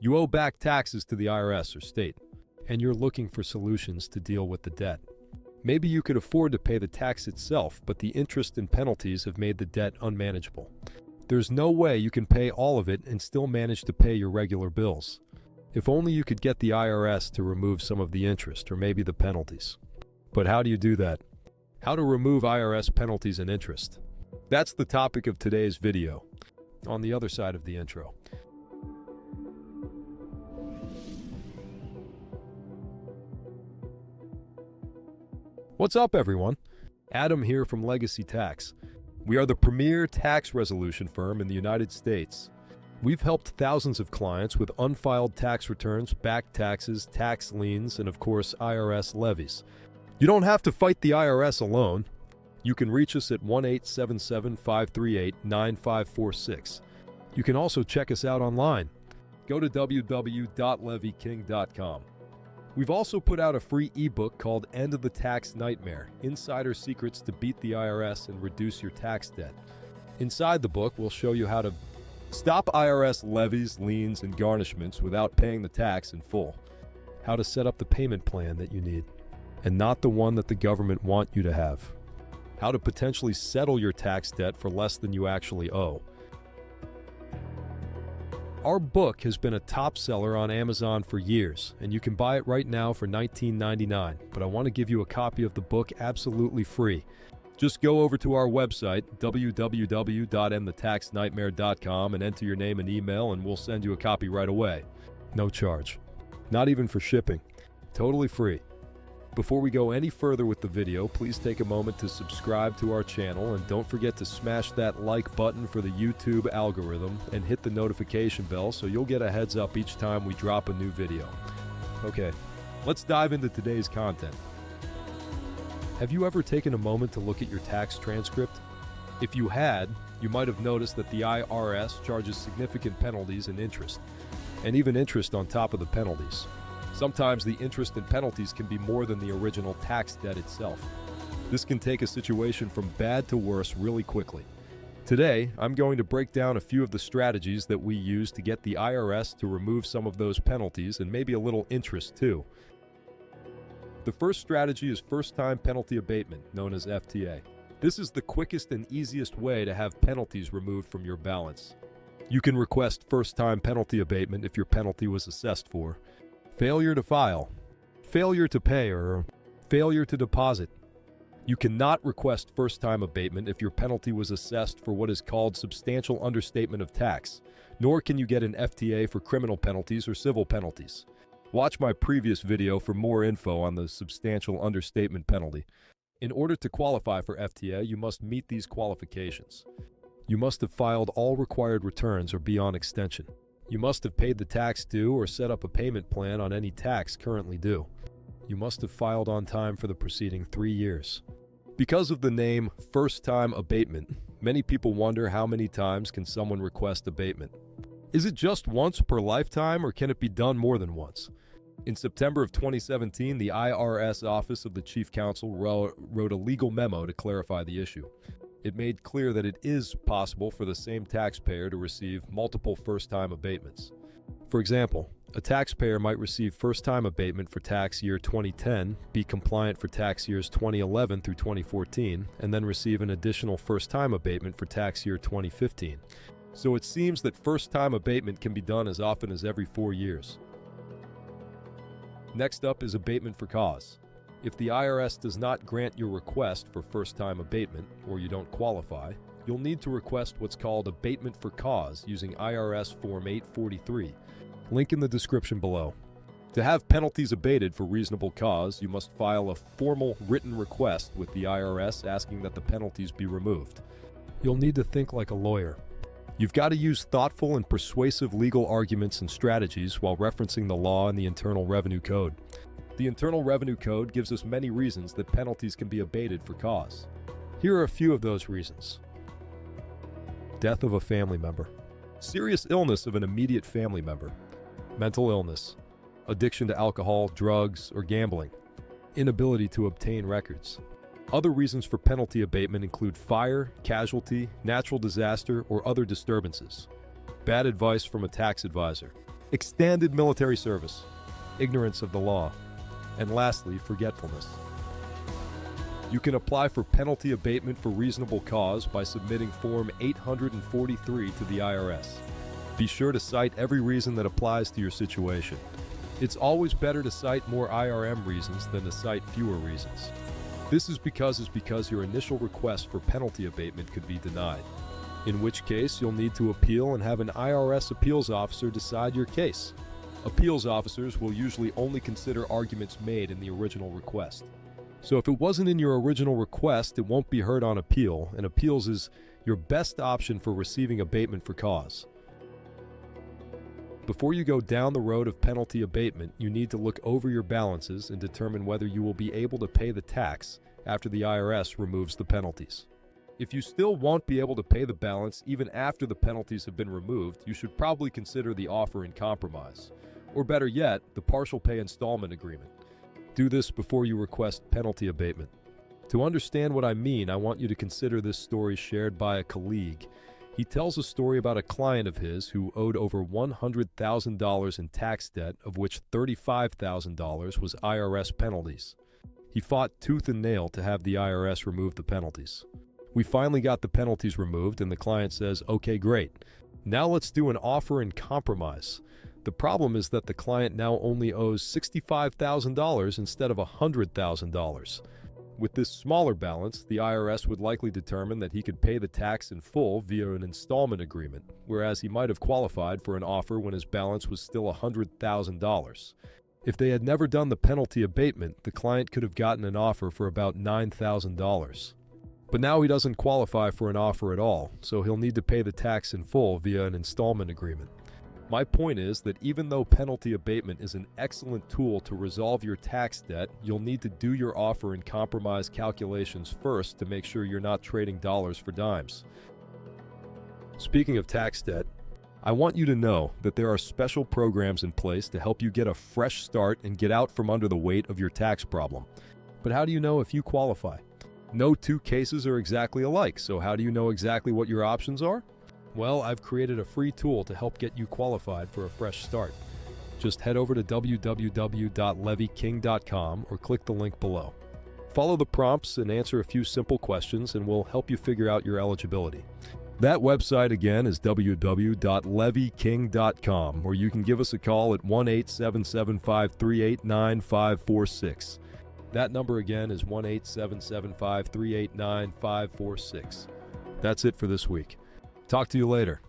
You owe back taxes to the IRS or state, and you're looking for solutions to deal with the debt. Maybe you could afford to pay the tax itself, but the interest and penalties have made the debt unmanageable. There's no way you can pay all of it and still manage to pay your regular bills. If only you could get the IRS to remove some of the interest or maybe the penalties. But how do you do that? How to remove IRS penalties and interest? That's the topic of today's video, on the other side of the intro. What's up, everyone? Adam here from Legacy Tax. We are the premier tax resolution firm in the United States. We've helped thousands of clients with unfiled tax returns, back taxes, tax liens, and of course, IRS levies. You don't have to fight the IRS alone. You can reach us at 1-877-538-9546. You can also check us out online. Go to www.levyking.com. We've also put out a free ebook called End of the Tax Nightmare: Insider Secrets to Beat the IRS and Reduce Your Tax Debt. Inside the book, we'll show you how to stop IRS levies, liens, and garnishments without paying the tax in full. How to set up the payment plan that you need, and not the one that the government want you to have. How to potentially settle your tax debt for less than you actually owe. Our book has been a top seller on Amazon for years, and you can buy it right now for $19.99, but I want to give you a copy of the book absolutely free. Just go over to our website, www.endthetaxnightmare.com, and enter your name and email, and we'll send you a copy right away. No charge. Not even for shipping. Totally free. Before we go any further with the video, please take a moment to subscribe to our channel, and don't forget to smash that like button for the YouTube algorithm and hit the notification bell so you'll get a heads up each time we drop a new video. Okay, let's dive into today's content. Have you ever taken a moment to look at your tax transcript? If you had, you might have noticed that the IRS charges significant penalties and interest, and even interest on top of the penalties. Sometimes the interest and penalties can be more than the original tax debt itself. This can take a situation from bad to worse really quickly. Today, I'm going to break down a few of the strategies that we use to get the IRS to remove some of those penalties and maybe a little interest too. The first strategy is first-time penalty abatement, known as FTA. This is the quickest and easiest way to have penalties removed from your balance. You can request first-time penalty abatement if your penalty was assessed for failure to file, failure to pay, or failure to deposit. You cannot request first-time abatement if your penalty was assessed for what is called substantial understatement of tax, nor can you get an FTA for criminal penalties or civil penalties. Watch my previous video for more info on the substantial understatement penalty. In order to qualify for FTA, you must meet these qualifications. You must have filed all required returns or be on extension. You must have paid the tax due or set up a payment plan on any tax currently due. You must have filed on time for the preceding 3 years. Because of the name first-time abatement, many people wonder how many times can someone request abatement. Is it just once per lifetime, or can it be done more than once? In September of 2017, the IRS Office of the Chief Counsel wrote a legal memo to clarify the issue. It made clear that it is possible for the same taxpayer to receive multiple first-time abatements. For example, a taxpayer might receive first-time abatement for tax year 2010, be compliant for tax years 2011 through 2014, and then receive an additional first-time abatement for tax year 2015. So it seems that first-time abatement can be done as often as every 4 years. Next up is abatement for cause. If the IRS does not grant your request for first-time abatement, or you don't qualify, you'll need to request what's called abatement for cause using IRS Form 843. Link in the description below. To have penalties abated for reasonable cause, you must file a formal written request with the IRS asking that the penalties be removed. You'll need to think like a lawyer. You've got to use thoughtful and persuasive legal arguments and strategies while referencing the law and the Internal Revenue Code. The Internal Revenue Code gives us many reasons that penalties can be abated for cause. Here are a few of those reasons. Death of a family member. Serious illness of an immediate family member. Mental illness. Addiction to alcohol, drugs, or gambling. Inability to obtain records. Other reasons for penalty abatement include fire, casualty, natural disaster, or other disturbances. Bad advice from a tax advisor. extended military service, ignorance of the law, and lastly, forgetfulness. You can apply for penalty abatement for reasonable cause by submitting Form 843 to the IRS. Be sure to cite every reason that applies to your situation. It's always better to cite more IRM reasons than to cite fewer reasons. This is because your initial request for penalty abatement could be denied, in which case you'll need to appeal and have an IRS appeals officer decide your case. Appeals officers will usually only consider arguments made in the original request. So if it wasn't in your original request, it won't be heard on appeal, and appeals is your best option for receiving abatement for cause. Before you go down the road of penalty abatement, you need to look over your balances and determine whether you will be able to pay the tax after the IRS removes the penalties. If you still won't be able to pay the balance even after the penalties have been removed, you should probably consider the offer in compromise, or better yet, the partial pay installment agreement. Do this before you request penalty abatement. To understand what I mean, I want you to consider this story shared by a colleague. He tells a story about a client of his who owed over $100,000 in tax debt, of which $35,000 was IRS penalties. He fought tooth and nail to have the IRS remove the penalties. We finally got the penalties removed, and the client says, "Okay, great. Now let's do an offer in compromise." The problem is that the client now only owes $65,000 instead of $100,000. With this smaller balance, the IRS would likely determine that he could pay the tax in full via an installment agreement, whereas he might have qualified for an offer when his balance was still $100,000. If they had never done the penalty abatement, the client could have gotten an offer for about $9,000. But now he doesn't qualify for an offer at all, so he'll need to pay the tax in full via an installment agreement. My point is that even though penalty abatement is an excellent tool to resolve your tax debt, you'll need to do your offer in compromise calculations first to make sure you're not trading dollars for dimes. Speaking of tax debt, I want you to know that there are special programs in place to help you get a fresh start and get out from under the weight of your tax problem. But how do you know if you qualify? No two cases are exactly alike, so how do you know exactly what your options are? Well, I've created a free tool to help get you qualified for a fresh start. Just head over to www.levyking.com or click the link below. Follow the prompts and answer a few simple questions, and we'll help you figure out your eligibility. That website again is www.levyking.com, or you can give us a call at 1-877-538-9546. That number again is 1-877-538-9546. That's it for this week. Talk to you later.